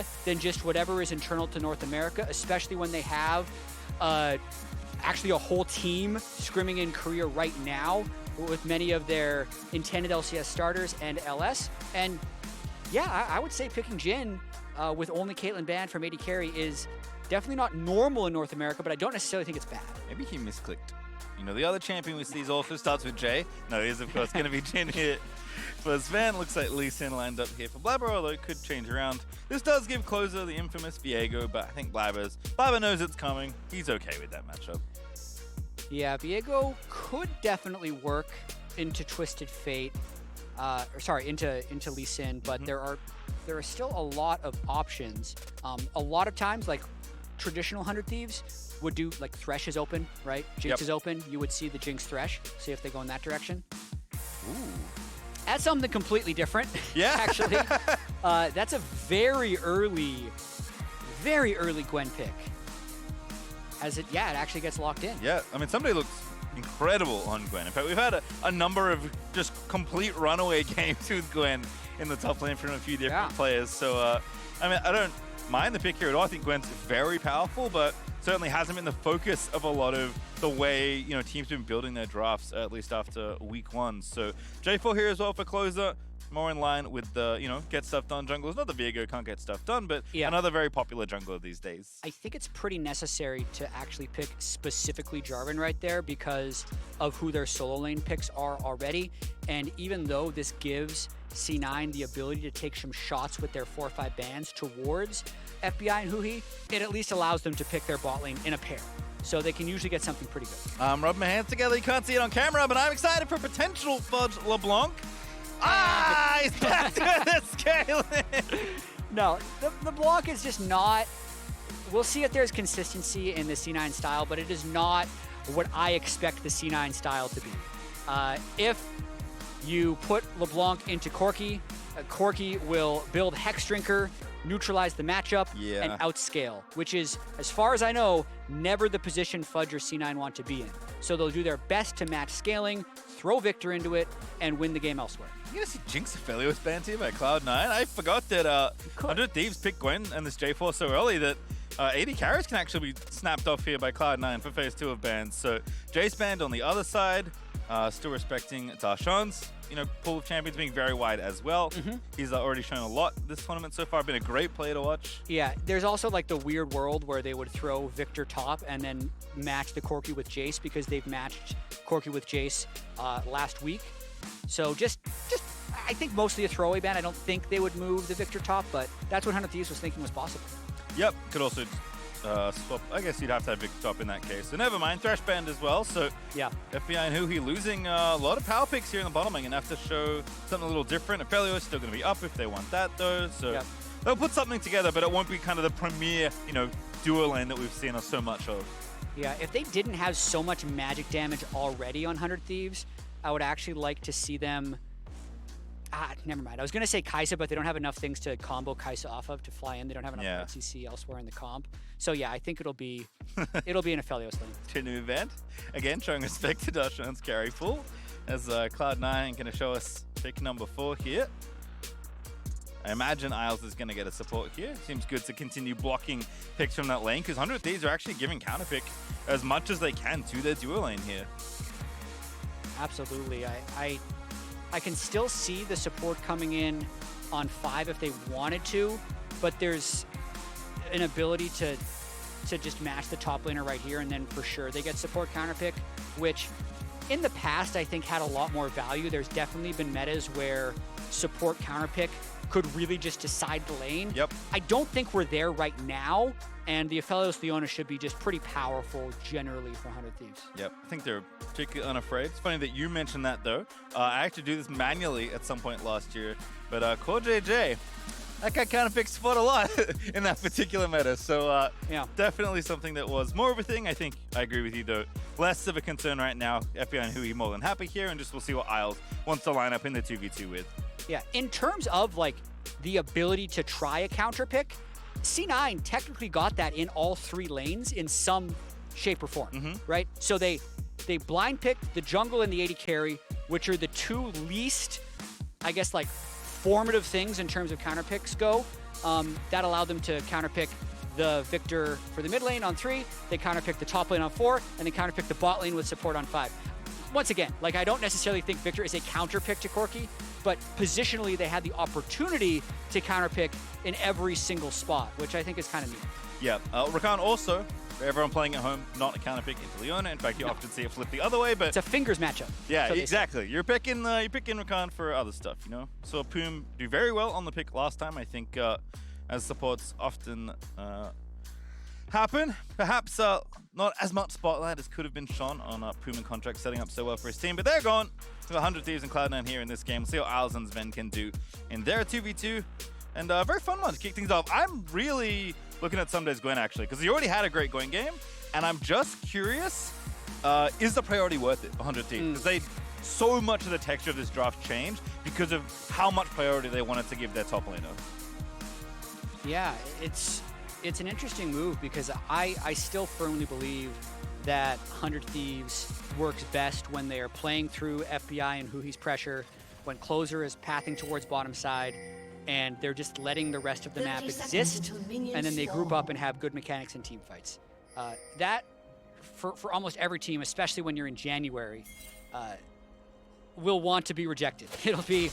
meta than just whatever is internal to North America, especially when they have actually a whole team scrimming in Korea right now with many of their intended LCS starters and LS. And yeah, I would say picking Jhin with only Caitlyn banned from AD carry is definitely not normal in North America, but I don't necessarily think it's bad. Maybe he misclicked. You know, the other champion we see also starts with J. No, it is, of course, going to be Jhin here. For Zven, looks like Lee Sin lined up here for Blaber, although it could change around. This does give closer the infamous Viego, but I think Blaber knows it's coming. He's okay with that matchup. Yeah, Viego could definitely work into Twisted Fate, into Lee Sin, but there are still a lot of options. A lot of times, like traditional 100 Thieves would do, like Thresh is open, right? Jinx is open. You would see the Jinx Thresh, see if they go in that direction. Ooh. That's something completely different. Yeah. Actually. That's a very early Gwen pick. It actually gets locked in. Yeah, I mean, Ssumday looks incredible on Gwen. In fact, we've had a number of just complete runaway games with Gwen in the top lane from a few different players. So, I mean, I don't mind the pick here at all. I think Gwen's very powerful, but certainly hasn't been the focus of a lot of the way, you know, teams have been building their drafts, at least after week 1. So J4 here as well for closer, more in line with the, you know, get stuff done junglers. Not that Viego can't get stuff done, but another very popular jungler these days. I think it's pretty necessary to actually pick specifically Jarvan right there because of who their solo lane picks are already. And even though this gives C9 the ability to take some shots with their 4 or 5 bans towards FBI and Huhi, it at least allows them to pick their bot lane in a pair. So they can usually get something pretty good. I'm rubbing my hands together. You can't see it on camera, but I'm excited for potential Fudge LeBlanc. He's back to the scaling. No, the block is just not... We'll see if there's consistency in the C9 style, but it is not what I expect the C9 style to be. If you put LeBlanc into Corki, Corki will build Hex Drinker, neutralize the matchup, and outscale, which is, as far as I know, never the position Fudge or C9 want to be in. So they'll do their best to match scaling, throw Viktor into it, and win the game elsewhere. You gonna see Jinx Aphelios banned here by Cloud9? I forgot that 100 Thieves picked Gwen and this J4 so early that 80 carries can actually be snapped off here by Cloud9 for phase 2 of bans. So Jace banned on the other side, still respecting Darshan's, you know, pool of champions being very wide as well. He's already shown a lot this tournament so far. Been a great player to watch. Yeah, there's also like the weird world where they would throw Viktor top and then match the Corki with Jace because they've matched Corki with Jace last week. So just I think mostly a throwaway ban. I don't think they would move the Viktor top, but that's what 100 Thieves was thinking was possible. Yep, could also swap. I guess you'd have to have Viktor top in that case. So never mind, Thresh banned as well. So yeah, FBI and Huhi losing a lot of power picks here in the bottom. I'm gonna have to show something a little different. Aphelios is still gonna be up if they want that though. So they'll put something together, but it won't be kind of the premier, you know, duo lane that we've seen so much of. Yeah, if they didn't have so much magic damage already on 100 Thieves, I would actually like to see them... never mind. I was going to say Kai'Sa, but they don't have enough things to combo Kai'Sa off of to fly in. They don't have enough LCC elsewhere in the comp. So yeah, I think it'll be an Aphelios lane. To new event. Again, showing respect to Darshan's carry pool as Cloud9 going to show us pick number 4 here. I imagine Isles is going to get a support here. Seems good to continue blocking picks from that lane because 100 Thieves are actually giving counterpick as much as they can to their duo lane here. Absolutely. I can still see the support coming in on 5 if they wanted to, but there's an ability to just match the top laner right here, and then for sure they get support counterpick, which in the past I think had a lot more value. There's definitely been metas where support counterpick could really just decide the lane. Yep. I don't think we're there right now, and the Aphelios Leona should be just pretty powerful generally for 100 Thieves. Yep, I think they're particularly unafraid. It's funny that you mentioned that though. I actually do this manually at some point last year, but Core JJ, that guy kind of picked support a lot in that particular meta. So yeah, definitely something that was more of a thing. I think I agree with you though. Less of a concern right now. FBI and Huhi more than happy here, and just we'll see what Isles wants to line up in the 2v2 with. Yeah, in terms of like the ability to try a counter pick, C9 technically got that in all 3 lanes in some shape or form, right? So they blind picked the jungle and the AD carry, which are the 2 least, I guess, like formative things in terms of counter picks go. That allowed them to counterpick the Viktor for the mid lane on 3, they counterpick the top lane on 4, and they counterpick the bot lane with support on 5. Once again, like, I don't necessarily think Viktor is a counterpick to Corki, but positionally they had the opportunity to counterpick in every single spot, which I think is kind of neat. Yeah, Rakan also, for everyone playing at home, not a counterpick into Leona. In fact, you often see it flip the other way, but... It's a fingers matchup. Yeah, exactly. You're picking Rakan for other stuff, you know? Saw Poom do very well on the pick last time, I think, as supports often happen. Perhaps not as much spotlight as could have been shone on Poom and Contract setting up so well for his team, but they're gone. We have 100 Thieves and Cloud9 here in this game. We'll see what Isles and Zven can do in their 2v2. And a very fun one to kick things off. I'm really looking at Ssumday's Gwen, actually, because he already had a great Gwen game, and I'm just curious, is the priority worth it, 100 Thieves? Because so much of the texture of this draft changed because of how much priority they wanted to give their top laner. Yeah, it's an interesting move because I still firmly believe that 100 Thieves works best when they are playing through FBI and Huhi's pressure, when Closer is pathing towards bottom side, and they're just letting the rest of the map exist, and then they group up and have good mechanics and team fights. That, for almost every team, especially when you're in January, will want to be rejected. It'll be...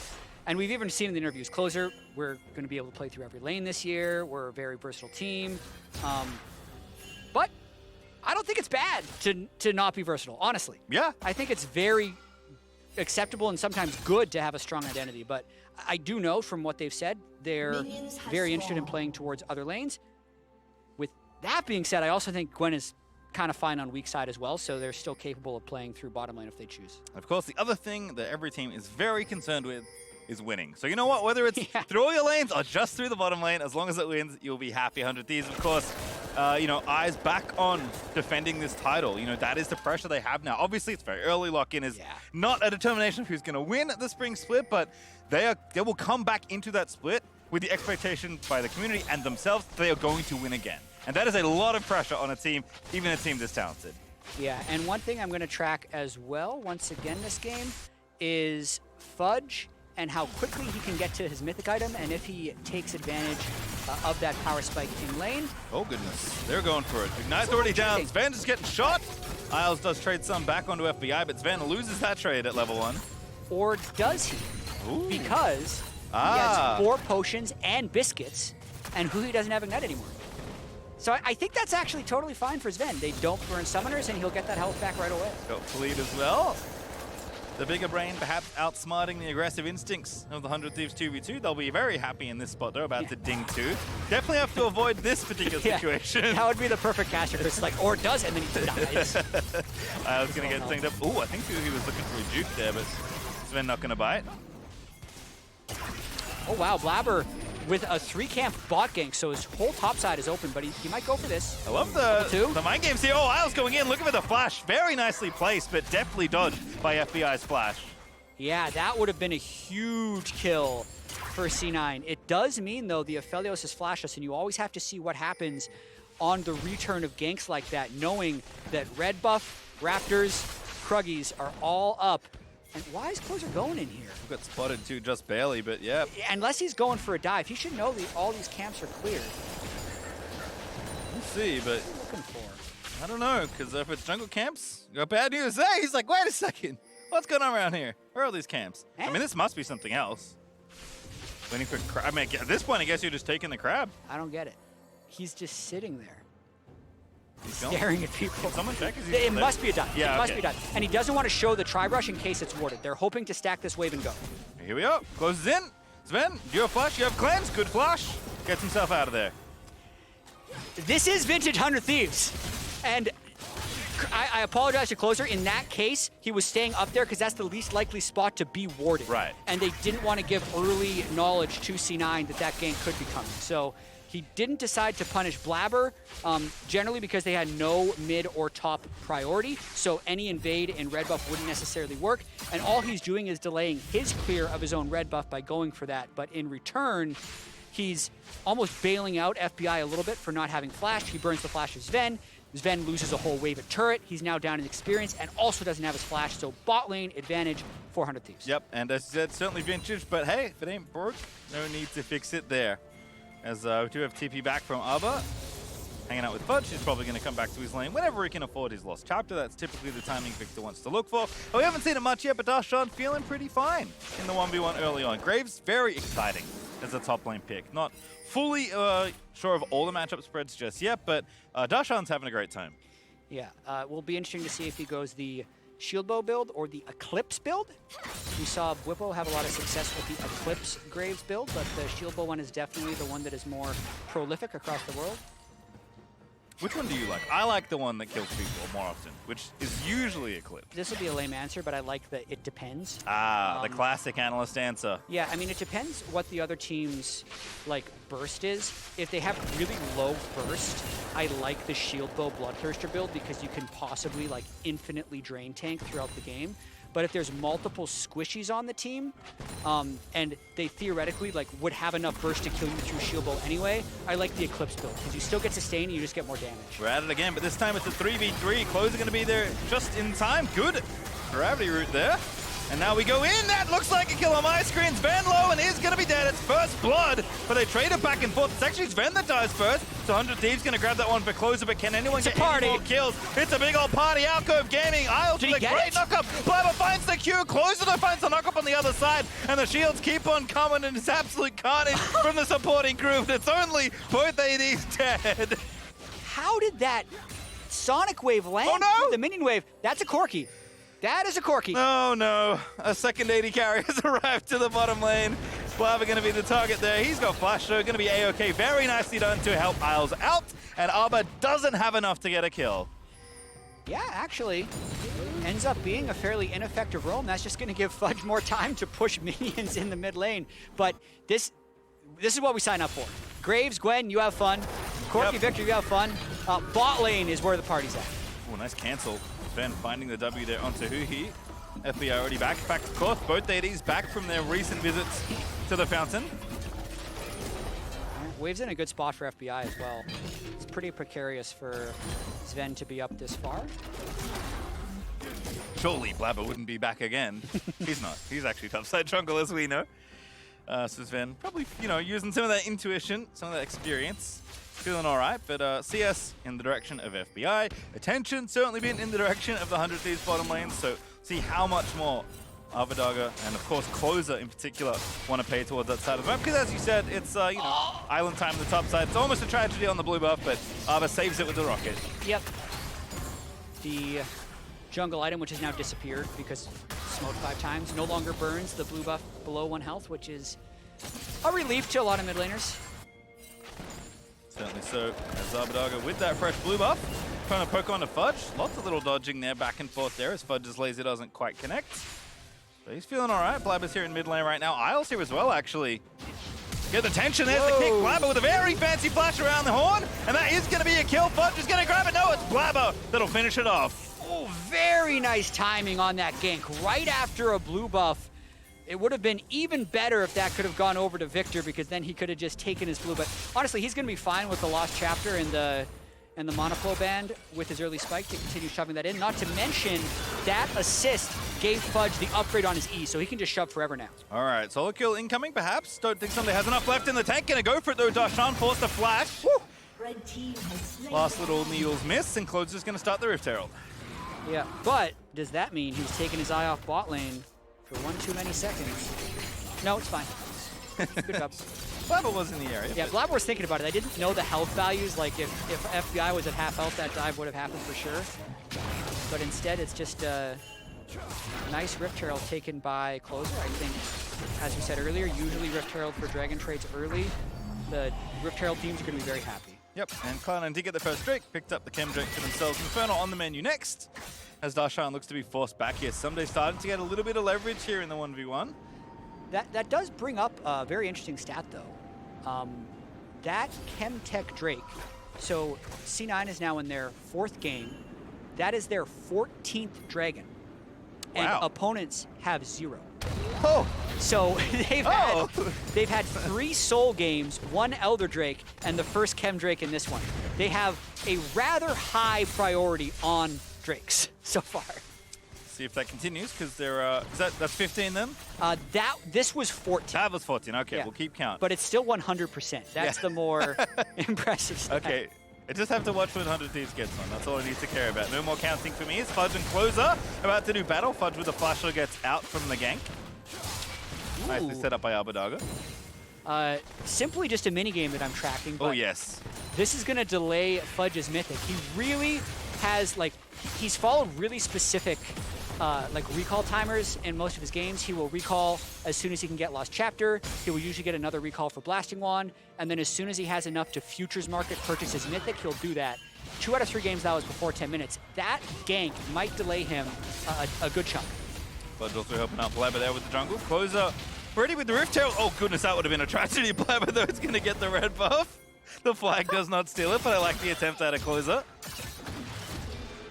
And we've even seen in the interviews, Closer, we're going to be able to play through every lane this year. We're a very versatile team. But I don't think it's bad to not be versatile, honestly. Yeah. I think it's very acceptable and sometimes good to have a strong identity. But I do know from what they've said, they're very interested in playing towards other lanes. With that being said, I also think Gwen is kind of fine on weak side as well, so they're still capable of playing through bottom lane if they choose. Of course, the other thing that every team is very concerned with is winning. So you know what? Whether it's through all your lanes or just through the bottom lane, as long as it wins, you'll be happy. 100 Thieves, of course, you know, eyes back on defending this title. You know, that is the pressure they have now. Obviously, it's very early. Lock-in is not a determination of who's going to win the spring split, but they will come back into that split with the expectation by the community and themselves that they are going to win again. And that is a lot of pressure on a team, even a team this talented. Yeah, and one thing I'm going to track as well, once again this game, is Fudge and how quickly he can get to his mythic item, and if he takes advantage of that power spike in lane. Oh goodness, they're going for it. Ignite's already down, Zven is getting shot. Isles does trade some back onto FBI, but Zven loses that trade at level 1. Or does he? Ooh. Because he has 4 potions and biscuits, and Huhi doesn't have Ignite anymore. So I think that's actually totally fine for Zven. They don't burn summoners, and he'll get that health back right away. Got Fleet as well. The bigger brain perhaps outsmarting the aggressive instincts of the 100 Thieves 2v2. They'll be very happy in this spot. They're about to ding 2. Definitely have to avoid this particular situation. That would be the perfect caster, Chris. Like, or does, and then he dies. I was going to get thinged up. Ooh, I think he was looking for a juke there, but Zven not going to bite. Oh, wow. Blaber with a 3-camp bot gank, so his whole top side is open, but he might go for this. I love the mind games here. Oh, Isles going in, looking for the flash. Very nicely placed, but definitely dodged by FBI's flash. Yeah, that would have been a huge kill for C9. It does mean, though, the Aphelios is flashless, and you always have to see what happens on the return of ganks like that, knowing that red buff, Raptors, Kruggies are all up. And why is Closer going in here? We got spotted too, just barely, but yeah. Unless he's going for a dive, he should know that all these camps are cleared. We'll see, but What are you looking for? I don't know, because if it's jungle camps, you got bad news. Hey, he's like, wait a second, what's going on around here? Where are all these camps? I mean, this must be something else. Waiting for crab. I mean, at this point, I guess you're just taking the crab. I don't get it. He's just sitting there. He's staring at people. Can someone check? It must be a dive. Yeah, it must be a dive. And he doesn't want to show the tri-brush in case it's warded. They're hoping to stack this wave and go. Here we go. Closes in. Zven, you have flash, you have cleanse. Good flash. Gets himself out of there. This is vintage 100 Thieves. And I apologize to Closer. In that case, he was staying up there because that's the least likely spot to be warded. Right. And they didn't want to give early knowledge to C9 that that gank could be coming. So he didn't decide to punish Blaber, generally because they had no mid or top priority, so any invade in red buff wouldn't necessarily work, and all he's doing is delaying his clear of his own red buff by going for that, but in return, he's almost bailing out FBI a little bit for not having flash. He burns the flash of Zven. Zven loses a whole wave of turret. He's now down in experience and also doesn't have his flash, so bot lane advantage, 400 Thieves. Yep, and as I said, certainly vintage, but hey, if it ain't broke, no need to fix it there. as we do have TP back from Abba. Hanging out with Fudge, he's probably going to come back to his lane whenever he can afford his lost chapter. That's typically the timing Viktor wants to look for. But we haven't seen it much yet, but Darshan feeling pretty fine in the 1v1 early on. Graves, very exciting as a top lane pick. Not fully sure of all the matchup spreads just yet, but Darshan's having a great time. Yeah, it will be interesting to see if he goes the Shield Bow build or the Eclipse build. We saw Whippo have a lot of success with the Eclipse Graves build, but the Shield Bow one is definitely the one that is more prolific across the world. Which one do you like? I like the one that kills people more often, which is usually Eclipse. This will be a lame answer, but I like the it depends. Ah, the classic analyst answer. Yeah, I mean, it depends what the other team's like burst is. If they have really low burst, I like the Shield Bow Bloodthirster build because you can possibly like infinitely drain tank throughout the game. But if there's multiple squishies on the team, and they theoretically like would have enough burst to kill you through Shield Bow anyway, I like the Eclipse build because you still get sustain and you just get more damage. We're at it again, but this time it's a 3v3. Closer going to be there just in time. Good gravity route there. And now we go in. That looks like a kill on my screen. Zven low and is going to be dead. It's first blood, but they trade it back and forth. It's actually Zven that dies first. So 100 Thieves going to grab that one for Closer, but can anyone get any more kills? It's a big old party. Alcove Gaming, Isles with a great knockup. Blaber finds the Q. Closer though finds the knockup on the other side, and the shields keep on coming, and it's absolute carnage from the supporting crew. But it's only both ADs dead. How did that Sonic Wave land? Oh no! The minion wave. That's a Corki. That is a Corki. Oh no, a second AD carry has arrived to the bottom lane. Blaber going to be the target there. He's got flash, so going to be A-OK. Very nicely done to help Isles out, and Abba doesn't have enough to get a kill. Yeah, actually, ends up being a fairly ineffective roam. That's just going to give Fudge more time to push minions in the mid lane. But this is what we sign up for. Graves, Gwen, you have fun. Corki, Viktor, you have fun. Bot lane is where the party's at. Oh, nice cancel. Zven finding the W there onto Huhi. FBI already back to course. Both ADs back from their recent visits to the fountain. Wave's in a good spot for FBI as well. It's pretty precarious for Zven to be up this far. Surely Blaber wouldn't be back again. He's not. He's actually topside jungle, as we know. So Zven probably, using some of that intuition, some of that experience. Feeling all right, but CS in the direction of FBI. Attention certainly been in the direction of the 100 Thieves bottom lane, so see how much more Abbeddage and, of course, Closer in particular want to pay towards that side of the map. Because, as you said, it's, island time on the top side. It's almost a tragedy on the blue buff, but Abba saves it with the rocket. Yep. The jungle item, which has now disappeared because smoked 5 times, no longer burns the blue buff below 1 health, which is a relief to a lot of mid laners. Certainly so, as Abbeddage with that fresh blue buff, trying to poke on to Fudge. Lots of little dodging there, back and forth there, as Fudge's laser doesn't quite connect. But he's feeling all right. Blaber's here in mid lane right now. Isles here as well, actually. Get the tension, there's the kick. Blaber with a very fancy flash around the horn, and that is going to be a kill. Fudge is going to grab it. No, it's Blaber that'll finish it off. Oh, very nice timing on that gank. Right after a blue buff. It would have been even better if that could have gone over to Viktor, because then he could have just taken his blue. But honestly, he's going to be fine with the lost chapter and the monoflow band with his early spike to continue shoving that in. Not to mention that assist gave Fudge the upgrade on his E, so he can just shove forever now. All right, solo kill incoming perhaps. Don't think Ssumday has enough left in the tank. Gonna go for it though. Darshan forced a flash. Woo! Red team has slain. Last little needles miss, and Closer's gonna start the Rift Herald. Yeah, but does that mean he's taking his eye off bot lane for 1 too many seconds? No, it's fine. Good job. Blaber was in the area. Yeah, Blaber was thinking about it. I didn't know the health values. Like, if FBI was at half health, that dive would have happened for sure. But instead, it's just a nice Rift Herald taken by Closer. I think, as we said earlier, usually Rift Herald for Dragon trades early. The Rift Herald teams are going to be very happy. Yep, and Cloud9 did get the first Drake, picked up the Chem Drake for themselves. Infernal on the menu next, as Darshan looks to be forced back here. Ssumday starting to get a little bit of leverage here in the 1v1. That does bring up a very interesting stat, though. That Chemtech Drake, so C9 is now in their 4th game. That is their 14th Dragon. And opponents have 0. Oh! So they've had 3 Soul games, 1 Elder Drake, and the first Chem Drake in this one. They have a rather high priority on Drakes so far. see if that continues, because they're that's 15 then? This was 14. That was 14. Okay, Yeah. we'll keep count. But it's still 100%. That's the more impressive stat. Okay, I just have to watch when 100 Thieves gets on. That's all I need to care about. No more counting for me. It's Fudge and Closer about to do battle. Fudge with the flasher gets out from the gank. Nicely set up by Abbeddage. Simply just a minigame that I'm tracking. But Oh, yes. this is going to delay Fudge's Mythic. He really has, like, he's followed really specific like recall timers in most of his games. He will recall as soon as he can get Lost Chapter. He will usually get another recall for Blasting Wand, and then as soon as he has enough to Futures Market purchase his Mythic, he'll do that. 2 out of 3 games that was before 10 minutes. That gank might delay him a good chunk. Fudge also helping out Blaber there with the jungle. Closer ready with the Rift Tail. Oh goodness, that would have been a tragedy. Blaber though is going to get the red buff. The flag does not steal it, but I like the attempt at a Closer.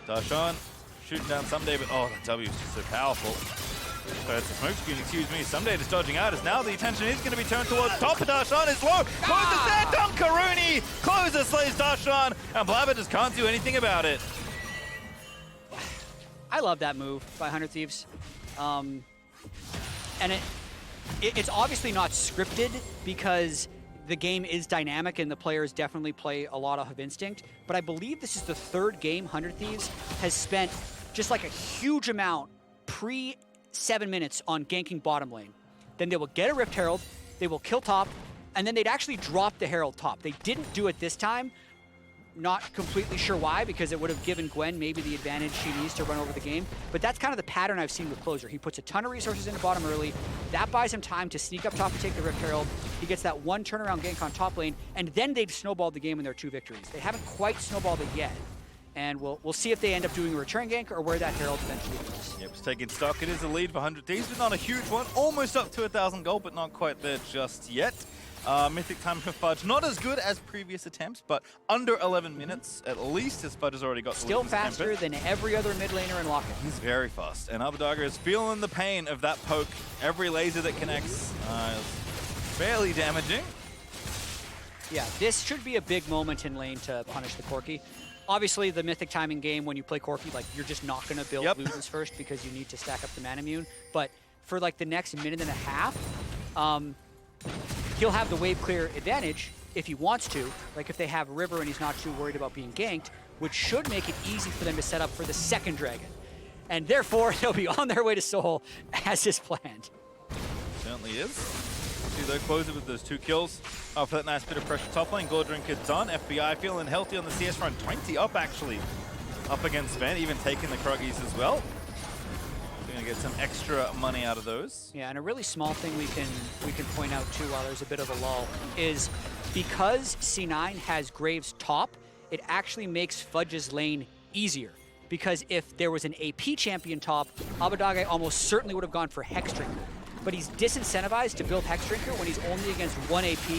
Darshan shooting down Ssumday, but oh, the W is just so powerful. So it's a smoke screen, excuse me. Ssumday just dodging out as now the attention is going to be turned towards top. Darshan is low. Closer's there, Dunkaroonie. Closer slays Darshan, and Blaber just can't do anything about it. I love that move by 100 Thieves. And it's obviously not scripted because the game is dynamic and the players definitely play a lot off of instinct. But I believe this is the 3rd game 100 Thieves has spent just like a huge amount pre-7 minutes on ganking bottom lane. Then they will get a Rift Herald, they will kill top, and then they'd actually drop the Herald top. They didn't do it this time. Not completely sure why, because it would have given Gwen maybe the advantage she needs to run over the game. But that's kind of the pattern I've seen with Closer. He puts a ton of resources into bottom early. That buys him time to sneak up top and take the Rift Herald. He gets that one turnaround gank on top lane, and then they've snowballed the game in their 2 victories. They haven't quite snowballed it yet. And we'll see if they end up doing a return gank or where that Herald eventually goes. Yep, it's taking stock. It is a lead for 100 Thieves, but not a huge one. Almost up to 1,000 gold, but not quite there just yet. Mythic time for Fudge, not as good as previous attempts, but under 11 minutes at least, as Fudge has already got. Still faster than every other mid laner in Lock-In. He's very fast, and Abbeddage is feeling the pain of that poke. Every laser that connects is fairly damaging. Yeah, this should be a big moment in lane to punish the Corki. Obviously, the Mythic timing game, when you play Corki, like, you're just not going to build Ludens first because you need to stack up the mana immune. But for like the next minute and a half, he'll have the wave clear advantage if he wants to, like if they have River and he's not too worried about being ganked, which should make it easy for them to set up for the 2nd dragon. And therefore, they'll be on their way to Seoul as is planned. Certainly is. See though, Closer with those 2 kills. For that nice bit of pressure top lane. Gold Drinker done. FBI feeling healthy on the CS front. 20 up actually. Up against Zven, even taking the Kruggies as well. We're gonna get some extra money out of those. Yeah, and a really small thing we can point out too while there's a bit of a lull is because C9 has Graves top, it actually makes Fudge's lane easier. Because if there was an AP champion top, Abbeddage almost certainly would have gone for Hexdrinker. But he's disincentivized to build Hexdrinker when he's only against 1 AP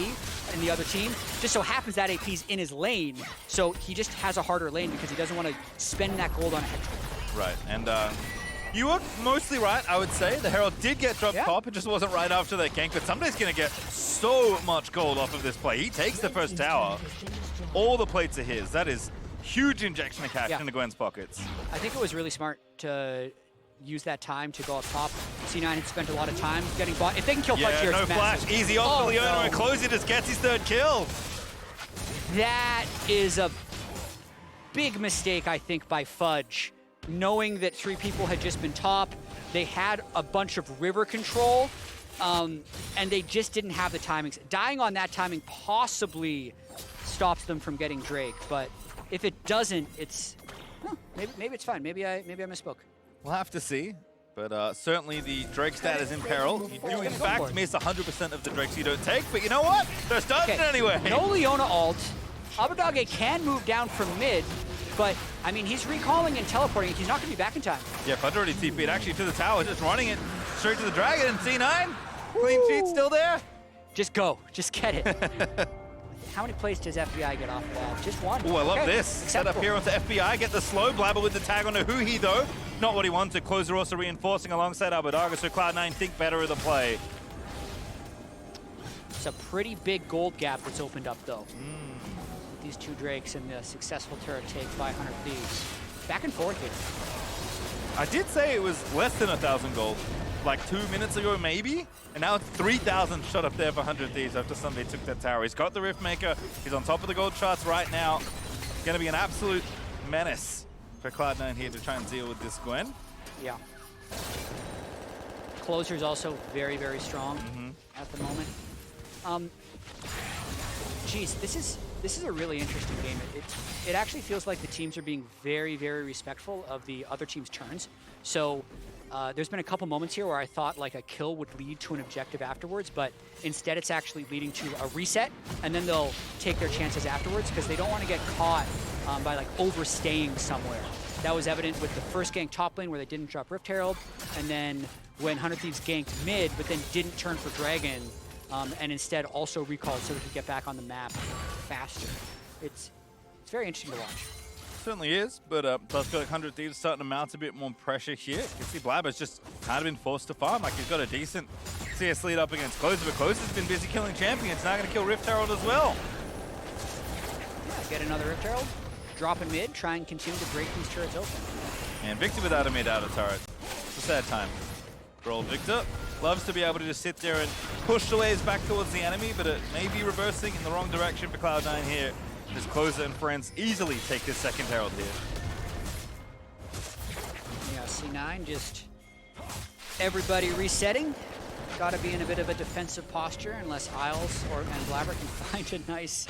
in the other team. Just so happens that AP's in his lane, so he just has a harder lane because he doesn't want to spend that gold on a Hexdrinker. Right, and you were mostly right, I would say. The Herald did get dropped top. It just wasn't right after that gank, but Ssumday's going to get so much gold off of this play. He takes the first tower. All the plates are his. That is huge injection of cash into Gwen's pockets. I think it was really smart to use that time to go up top. C9 had spent a lot of time getting bought. If they can kill Fudge here, no it's flash. massive. Easy off for Leona, and Closer just gets his 3rd kill. That is a big mistake, I think, by Fudge. Knowing that 3 people had just been top, they had a bunch of river control, and they just didn't have the timings. Dying on that timing possibly stops them from getting Drake, but if it doesn't, it's maybe it's fine. Maybe I misspoke. We'll have to see, but certainly the Drake stat is in peril. You do in fact miss 100% of the Drakes you don't take, but you know what? They're starting anyway. No Leona ult. Abbeddage can move down from mid, but I mean, he's recalling and teleporting. He's not going to be back in time. Yeah, Fudge already TP'd actually to the tower, just running it straight to the dragon, and C9, clean sheet still there. Just go, just get it. How many plays does FBI get off of that? Just 1. Oh, I love this. Set up here onto FBI, get the slow. Blaber with the tag on the Huhi though. Not what he wanted. Closer also reinforcing alongside Abbeddage, so Cloud9 think better of the play. It's a pretty big gold gap that's opened up though. These 2 Drakes and the successful turret take by 100 Thieves. Back and forth here. I did say it was less than 1,000 gold, like 2 minutes ago maybe, and now it's 3,000 shot up there for 100 Thieves after Ssumday took that tower. He's got the Riftmaker, he's on top of the gold charts right now. Gonna be an absolute menace for Cloud9 here to try and deal with this Gwen. Yeah. Closer's also very, very strong at the moment. Geez, this is a really interesting game. It actually feels like the teams are being very, very respectful of the other team's turns. So there's been a couple moments here where I thought like a kill would lead to an objective afterwards, but instead it's actually leading to a reset, and then they'll take their chances afterwards because they don't want to get caught by like overstaying somewhere. That was evident with the first gank top lane where they didn't drop Rift Herald, and then when 100 Thieves ganked mid, but then didn't turn for Dragon, and instead also recalled so they could get back on the map faster. It's very interesting to watch. Certainly is, but does feel like 100 Thieves starting to mount a bit more pressure here. You can see Blaber's just kind of been forced to farm. Like, he's got a decent CS lead up against Closer, but Closer's been busy killing champions. Now going to kill Rift Herald as well. Yeah, get another Rift Herald, drop in mid, try and continue to break these turrets open. And Viktor without a mid out of turret. It's a sad time for old Viktor. Loves to be able to just sit there and push the waves back towards the enemy, but it may be reversing in the wrong direction for Cloud9 here. As Closer and friends easily take this second Herald here. Yeah, C9 just everybody resetting. Got to be in a bit of a defensive posture unless Isles and Blaber can find a nice...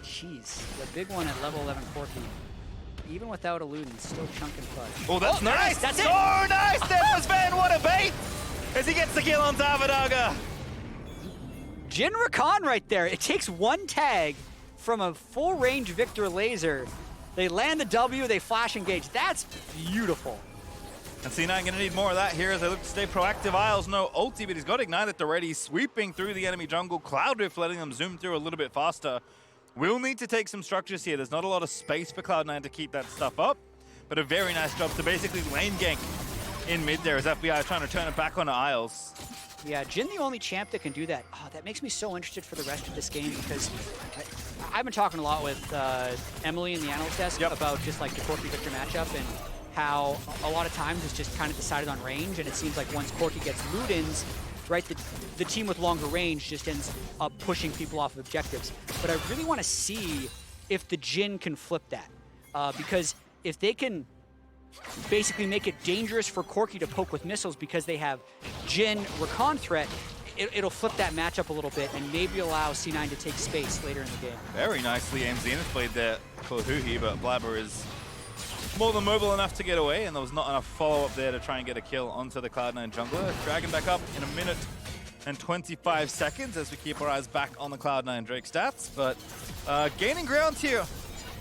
Jeez, the big one at level 11 Corki. Even without eluding, still chunking Fudge. Oh, that's nice! That's it! Oh, nice! That was Zven, what a bait! As he gets the kill on Davadaga. Jhin Rakan right there. It takes one tag from a full-range Viktor laser. They land the W, they flash engage. That's beautiful. And C9 going to need more of that here as they look to stay proactive. Isles no ulti, but he's got Ignite at the ready, sweeping through the enemy jungle. Cloud Rift letting them zoom through a little bit faster. We'll need to take some structures here. There's not a lot of space for Cloud9 to keep that stuff up, but a very nice job to basically lane gank in mid there as FBI is trying to turn it back onto Isles. Yeah, Jhin the only champ that can do that. Oh, that makes me so interested for the rest of this game because I've been talking a lot with Emily in the analyst desk about just like the Corki Viktor matchup and how a lot of times it's just kind of decided on range, and it seems like once Corki gets Ludens, right, the team with longer range just ends up pushing people off of objectives. But I really want to see if the Jhin can flip that. Because if they can basically make it dangerous for Corki to poke with missiles because they have Jhin Rakan threat, it'll flip that matchup a little bit and maybe allow C9 to take space later in the game. Very nicely aimed Zenith played there for Huhi, but Blaber is more than mobile enough to get away, and there was not enough follow-up there to try and get a kill onto the Cloud9 jungler. Dragon back up in 1 minute and 25 seconds as we keep our eyes back on the Cloud9 Drake stats, but gaining ground here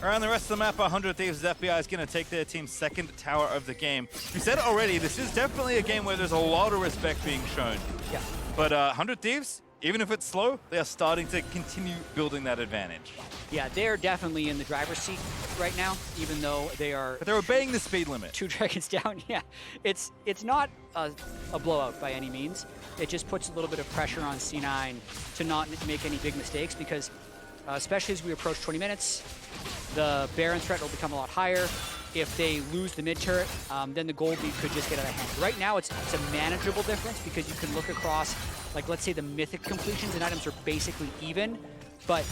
around the rest of the map. 100 Thieves' FBI is going to take their team's second tower of the game. We said it already, this is definitely a game where there's a lot of respect being shown. Yeah. But 100 Thieves, even if it's slow, they are starting to continue building that advantage. Yeah, they're definitely in the driver's seat right now, even though they are... But they're obeying the speed limit. 2 dragons down, yeah. It's not a blowout by any means. It just puts a little bit of pressure on C9 to not make any big mistakes because, especially as we approach 20 minutes, the Baron threat will become a lot higher. If they lose the mid turret, then the gold lead could just get out of hand. Right now, it's a manageable difference because you can look across, like let's say the mythic completions and items are basically even, but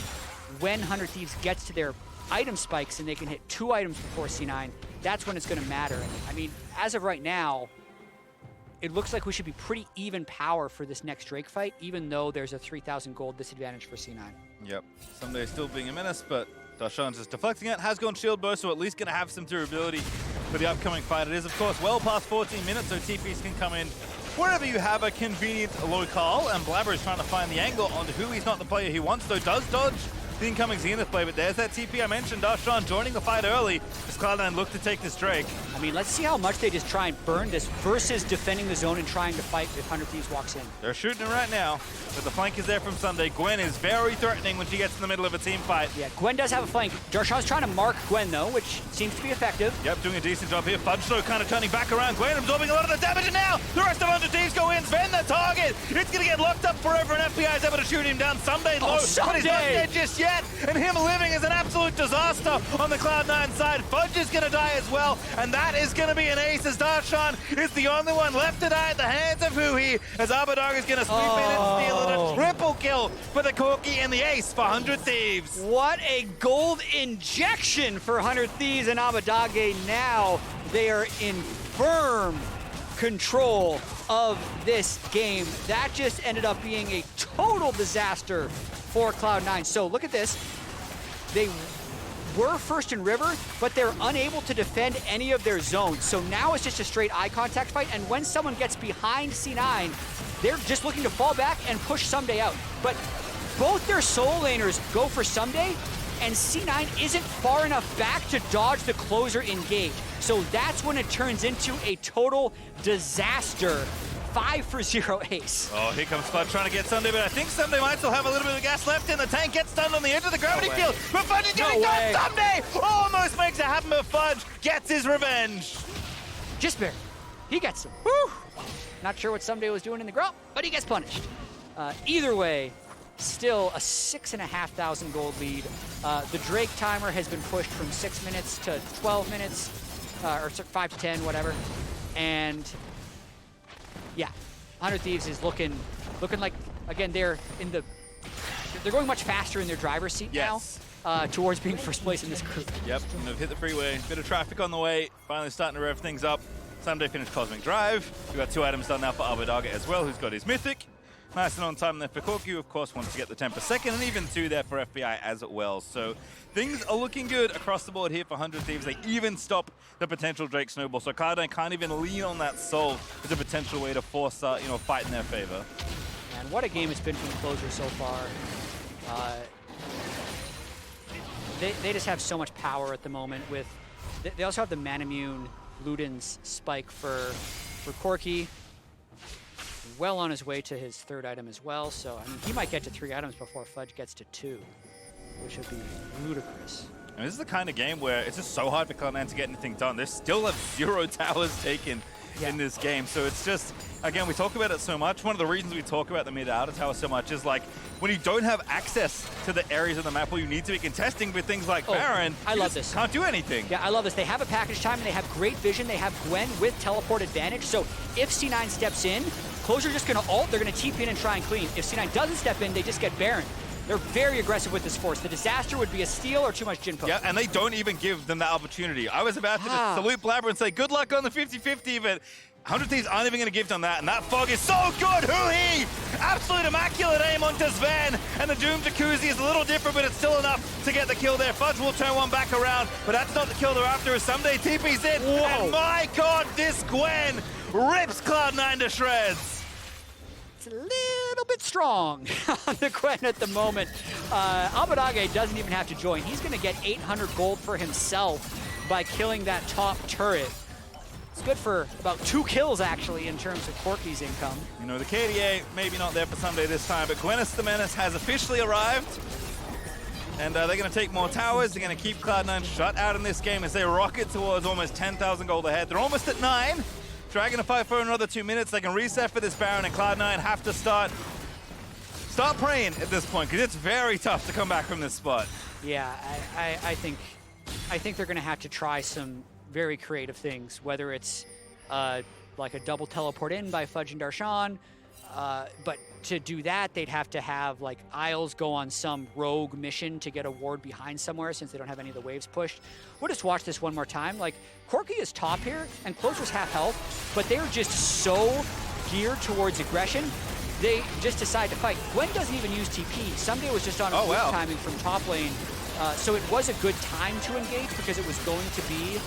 when 100 Thieves gets to their item spikes and they can hit 2 items before C9, that's when it's going to matter. I mean, as of right now, it looks like we should be pretty even power for this next Drake fight, even though there's a 3,000 gold disadvantage for C9. Yep, Ssumday still being a menace, but Darshan's just deflecting it, has gone shield burst, so at least going to have some durability for the upcoming fight. It is, of course, well past 14 minutes, so TPs can come in wherever you have a convenient locale, and Blaber is trying to find the angle onto Huhi's not the player he wants, though does dodge the incoming Zenith play, but there's that TP I mentioned. Darshan joining the fight early as Cloud9 look to take this Drake. I mean, let's see how much they just try and burn this versus defending the zone and trying to fight if 100 Thieves walks in. They're shooting it right now, but the flank is there from Ssumday. Gwen is very threatening when she gets in the middle of a team fight. Yeah, Gwen does have a flank. Darshan's trying to mark Gwen, though, which seems to be effective. Yep, doing a decent job here. Fudge, though, kind of turning back around. Gwen absorbing a lot of the damage, and now the rest of 100 Thieves go in. Zven the target. It's going to get locked up forever, and FBI is able to shoot him down. Ssumday low, but he's not dead just yet. Jatt, and him living is an absolute disaster on the Cloud9 side. Fudge is going to die as well, and that is going to be an ace as Darshan is the only one left to die at the hands of Huhi, as Abbeddage is going to sweep in and steal it. A triple kill for the Corki and the ace for 100 Thieves. What a gold injection for 100 Thieves and Abbeddage. Now they are in firm control of this game. That just ended up being a total disaster for Cloud9. So look at this. They were first in river, but they're unable to defend any of their zones. So now it's just a straight eye contact fight, and when someone gets behind C9, they're just looking to fall back and push Ssumday out. But both their solo laners go for Ssumday, and C9 isn't far enough back to dodge the closer engage. So that's when it turns into a total disaster. 5-for-0 ace. Oh, here comes Fudge trying to get Ssumday, but I think Ssumday might still have a little bit of gas left in the tank. Gets stunned on the edge of the gravity field, but Fudge is getting done. Ssumday almost makes it happen, but Fudge gets his revenge. Just barely. He gets him. Woo! Not sure what Ssumday was doing in the grump, but he gets punished. Either way, still a 6,500 gold lead. The Drake timer has been pushed from 6 minutes to 12 minutes, or 5 to 10, whatever. And yeah, 100 Thieves is looking like, again, they're going much faster in their driver's seat now towards being first place in this group. Yep, and they've hit the freeway. Bit of traffic on the way. Finally starting to rev things up. Ssumday finished Cosmic Drive. We've got 2 items done now for Abbeddage as well, who's got his Mythic. Nice and on time there for Corki, who of course wants to get the 10 per second, and even 2 there for FBI as well. So things are looking good across the board here for 100 Thieves. They even stop the potential Drake snowball. So Cloud9 can't even lean on that soul as a potential way to force a fight in their favor. And what a game it's been from the closer so far. They just have so much power at the moment. With they also have the Manamune Luden's spike for Corki. Well on his way to his 3rd item as well, so I mean, he might get to 3 items before Fudge gets to 2, which would be ludicrous. And this is the kind of game where it's just so hard for Cloud9 to get anything done. They still have 0 towers taken in this game, so it's just, again, we talk about it so much. One of the reasons we talk about the mid-outer tower so much is like, when you don't have access to the areas of the map where you need to be contesting with things like Baron, I love this. Can't do anything. Yeah, I love this. They have a package time, and they have great vision. They have Gwen with teleport advantage, so if C9 steps in, Closer's just going to ult, they're going to TP in and try and clean. If C9 doesn't step in, they just get Baron. They're very aggressive with this force. The disaster would be a steal or too much Jhin poke. Yeah, and they don't even give them that opportunity. I was about to just salute Blaber and say, good luck on the 50-50, but 100 Thieves aren't even going to give them that, and that fog is so good! Huhi! Absolute immaculate aim onto Zven, and the Doom Jacuzzi is a little different, but it's still enough to get the kill there. Fudge will turn one back around, but that's not the kill they're after as Ssumday TP's in. Whoa. And my god, this Gwen rips Cloud9 to shreds! A little bit strong on the Gwen at the moment. Abbeddage doesn't even have to join. He's going to get 800 gold for himself by killing that top turret. It's good for about 2 kills, actually, in terms of Corki's income. You know, the KDA maybe not there for Ssumday this time, but Gwen the Menace has officially arrived. And they're going to take more towers. They're going to keep Cloud9 shut out in this game as they rocket towards almost 10,000 gold ahead. They're almost at 9. Dragon to fight for another 2 minutes. They can reset for this Baron, and Cloud9 have to start praying at this point, because it's very tough to come back from this spot. Yeah, I think they're going to have to try some very creative things, whether it's like a double teleport in by Fudge and Darshan, but to do that, they'd have to have like Isles go on some rogue mission to get a ward behind somewhere, since they don't have any of the waves pushed. We'll just watch this one more time. Like, Corki is top here, and Closer's half health, but they're just so geared towards aggression, they just decide to fight. Gwen doesn't even use TP. Ssumday was just on timing from top lane, so it was a good time to engage, because it was going to be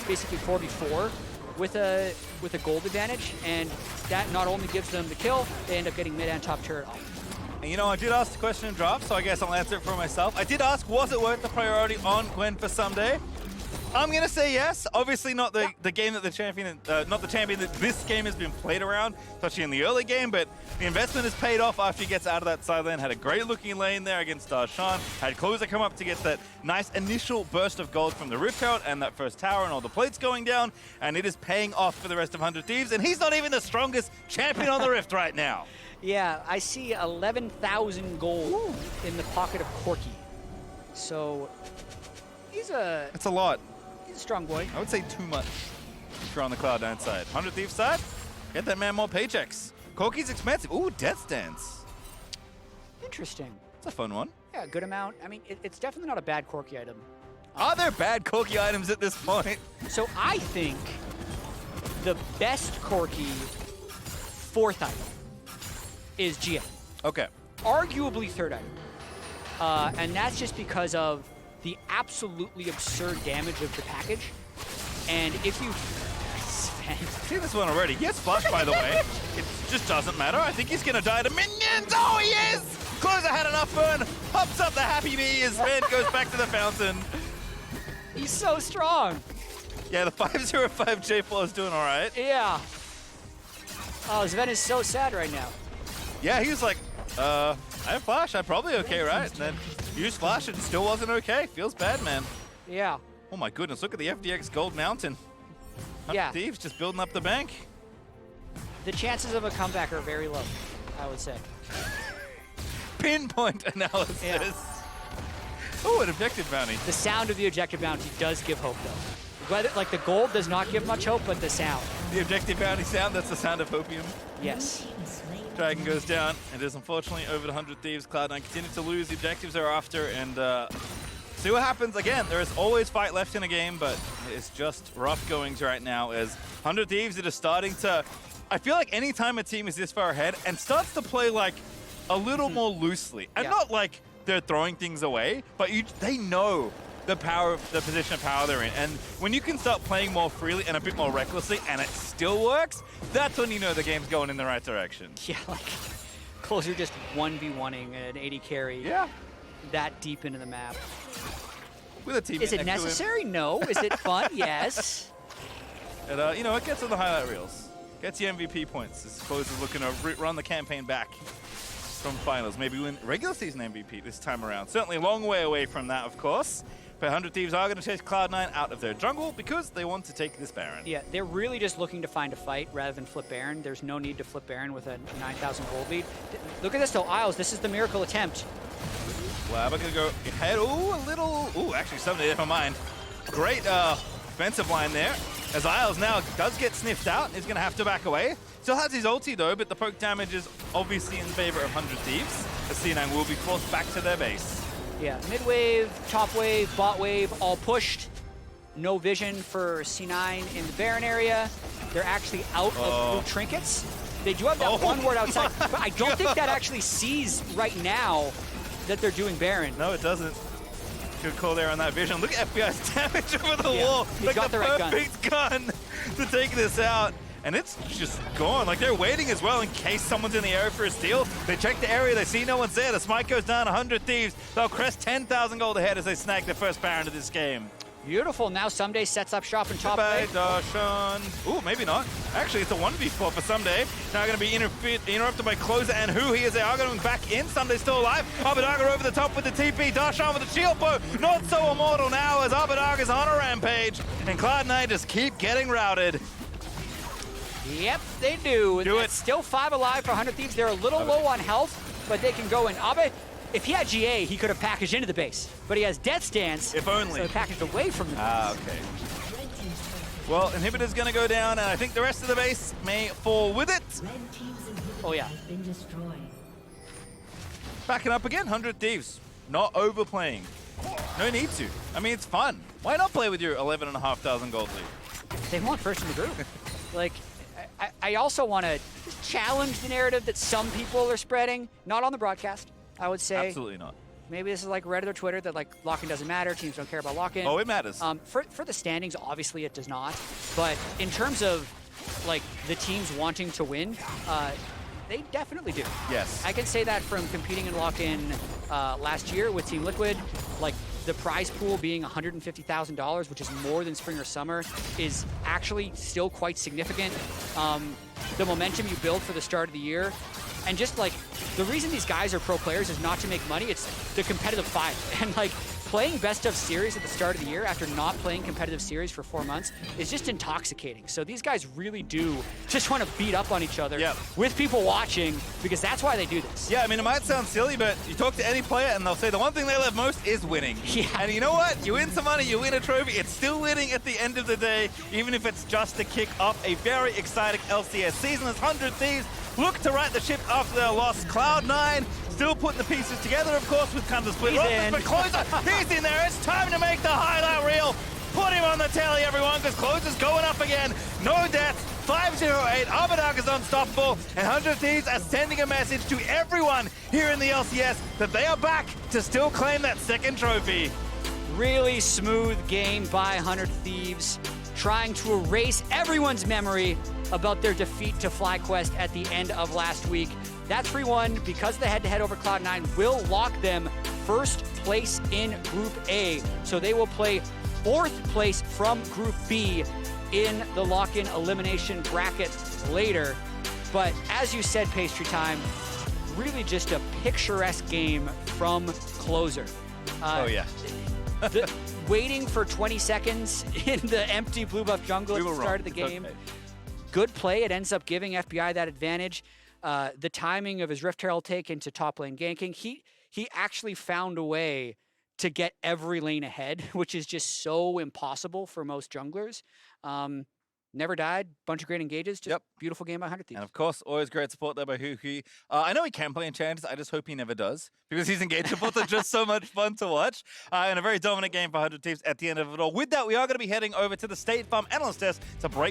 basically 4v4 with a gold advantage, and that not only gives them the kill, they end up getting mid and top turret off. And you know, I did ask the question in draft, so I guess I'll answer it for myself. I did ask, was it worth the priority on Gwen for Ssumday? I'm gonna say yes. Obviously not the game that the champion, not the champion that this game has been played around, especially in the early game, but the investment has paid off after he gets out of that side lane. Had a great looking lane there against Darshan. Had Closer come up to get that nice initial burst of gold from the Rift Out and that first tower and all the plates going down, and it is paying off for the rest of 100 Thieves, and he's not even the strongest champion on the Rift right now. Yeah, I see 11,000 gold in the pocket of Corki. So he's a It's a lot. strong boy. I would say too much if you're on the Cloud9 side. 100 Thieves side, get that man more paychecks. Corki's expensive. Ooh, Death Dance. Interesting. It's a fun one. Yeah, good amount. I mean, it's definitely not a bad Corki item. Are there bad Corki items at this point? So I think the best Corki fourth item is Jhin. Okay. Arguably third item. And that's just because of the absolutely absurd damage of the package. And if you See this one already. He has flash, by the way. It just doesn't matter. I think he's going to die to minions. Oh, he is! Closer had enough burn. Hops up the happy bee as Zven goes back to the fountain. he's so strong. Yeah, the 505 J4 is doing all right. Yeah. Oh, Zven is so sad right now. Yeah, he was like, I have flash. I'm probably okay, right? And then used flash and still wasn't okay. Feels bad, man. Yeah. Oh my goodness, look at the FDX Gold Mountain. Yeah. Thieves just building up the bank. The chances of a comeback are very low, I would say. Pinpoint analysis. Yeah. Oh, an objective bounty. The sound of the objective bounty does give hope, though. Whether, like, the gold does not give much hope, but the sound. The objective bounty sound, that's the sound of hopium. Yes. Dragon goes down. It is unfortunately over the 100 Thieves. Cloud9 continue to lose. The objectives are after, and see what happens. Again, there is always fight left in a game, but it's just rough goings right now as 100 Thieves that are starting to... I feel like anytime a team is this far ahead and starts to play like a little more loosely, and not like they're throwing things away, but they know the power of the position of power they're in. And when you can start playing more freely and a bit more recklessly and it still works, that's when you know the game's going in the right direction. Yeah, like, Closer just 1v1ing an 80 carry that deep into the map. With a team Is it necessary? No. Is it fun? Yes. And, you know, it gets on the highlight reels. Gets you MVP points. As Closer's looking to run the campaign back from finals. Maybe win regular season MVP this time around. Certainly a long way away from that, of course. But 100 Thieves are going to chase Cloud9 out of their jungle because they want to take this Baron. Yeah, they're really just looking to find a fight rather than flip Baron. There's no need to flip Baron with a 9,000 gold lead. Look at this, though, Isles. This is the miracle attempt. Blaber going to go ahead. Ooh, a little... Ooh, actually, Ssumday, never mind. Great defensive line there. As Isles now does get sniffed out, he's going to have to back away. Still has his ulti, though, but the poke damage is obviously in favor of 100 Thieves. The C9 will be forced back to their base. Yeah, mid wave, top wave, bot wave, all pushed. No vision for C9 in the Baron area. They're actually out of blue trinkets. They do have that one ward outside, but I don't think that actually sees right now that they're doing Baron. No, it doesn't. Good call there on that vision. Look at FBI's damage over the wall. He's Like got the right perfect gun to take this out. And it's just gone. Like, they're waiting as well in case someone's in the area for a steal. They check the area, they see no one's there. The smite goes down, 100 Thieves. They'll crest 10,000 gold ahead as they snag their first Baron of this game. Beautiful. Now Ssumday sets up shop in top wave. Darshan. Ooh, maybe not. Actually, it's a 1v4 for Ssumday. Now going to be interrupted by Closer and Huhi as they are going back in. Ssumday's still alive. Abbeddage over the top with the TP. Darshan with the shield bow. Not so immortal now as Abbeddage is on a rampage. And Cloud9 just keep getting routed. Yep, they do. It's still 5 alive for 100 Thieves. They're a little low on health, but they can go in. Abbe, if he had GA, he could have packaged into the base. But he has Death Stance. If only. So he packaged away from the base. Ah, okay. Well, Inhibitor's going to go down, and I think the rest of the base may fall with it. Oh, yeah. Been destroyed. Backing up again, 100 Thieves. Not overplaying. No need to. I mean, it's fun. Why not play with your 11,500 gold lead? They want first in the group. Like, I also want to challenge the narrative that some people are spreading, not on the broadcast, I would say. Absolutely not. Maybe this is like Reddit or Twitter, that like lock-in doesn't matter, teams don't care about lock-in. Oh, it matters. For the standings, obviously it does not. But in terms of like the teams wanting to win, they definitely do. Yes. I can say that from competing in lock-in last year with Team Liquid. Like, the prize pool being $150,000, which is more than spring or summer, is actually still quite significant. The momentum you build for the start of the year And just like, the reason these guys are pro players is not to make money, it's the competitive fire. And like, playing best of series at the start of the year after not playing competitive series for 4 months is just intoxicating. So these guys really do just want to beat up on each other with people watching, because that's why they do this. Yeah, I mean, it might sound silly, but you talk to any player and they'll say the one thing they love most is winning. Yeah. And you know what? You win some money, you win a trophy, it's still winning at the end of the day, even if it's just to kick off a very exciting LCS season. As 100 Thieves look to right the ship after their loss. Cloud9 still putting the pieces together, of course, with kind of split rosters, but Closer, he's in there. It's time to make the highlight reel. Put him on the telly, everyone, because Closer's going up again. No deaths. 508. Abbeddage is unstoppable, and 100 Thieves are sending a message to everyone here in the LCS that they are back to still claim that second trophy. Really smooth game by 100 Thieves, trying to erase everyone's memory about their defeat to FlyQuest at the end of last week. That 3-1, because the head-to-head over Cloud9, will lock them first place in Group A. So they will play fourth place from Group B in the lock-in elimination bracket later. But as you said, PastryTime, really just a picturesque game from Closer. Oh yeah. Waiting for 20 seconds in the empty blue buff jungle at the start of the game. Okay. Good play. It ends up giving FBI that advantage. The timing of his Rift Herald take into top lane ganking, he actually found a way to get every lane ahead, which is just so impossible for most junglers. Never died, bunch of great engages, just beautiful game by 100 Thieves. And of course, always great support there by Huhi. I know he can play Enchanters, I just hope he never does, because his engage supports are just so much fun to watch. And a very dominant game for 100 Thieves at the end of it all. With that, we are going to be heading over to the State Farm Analyst Desk to break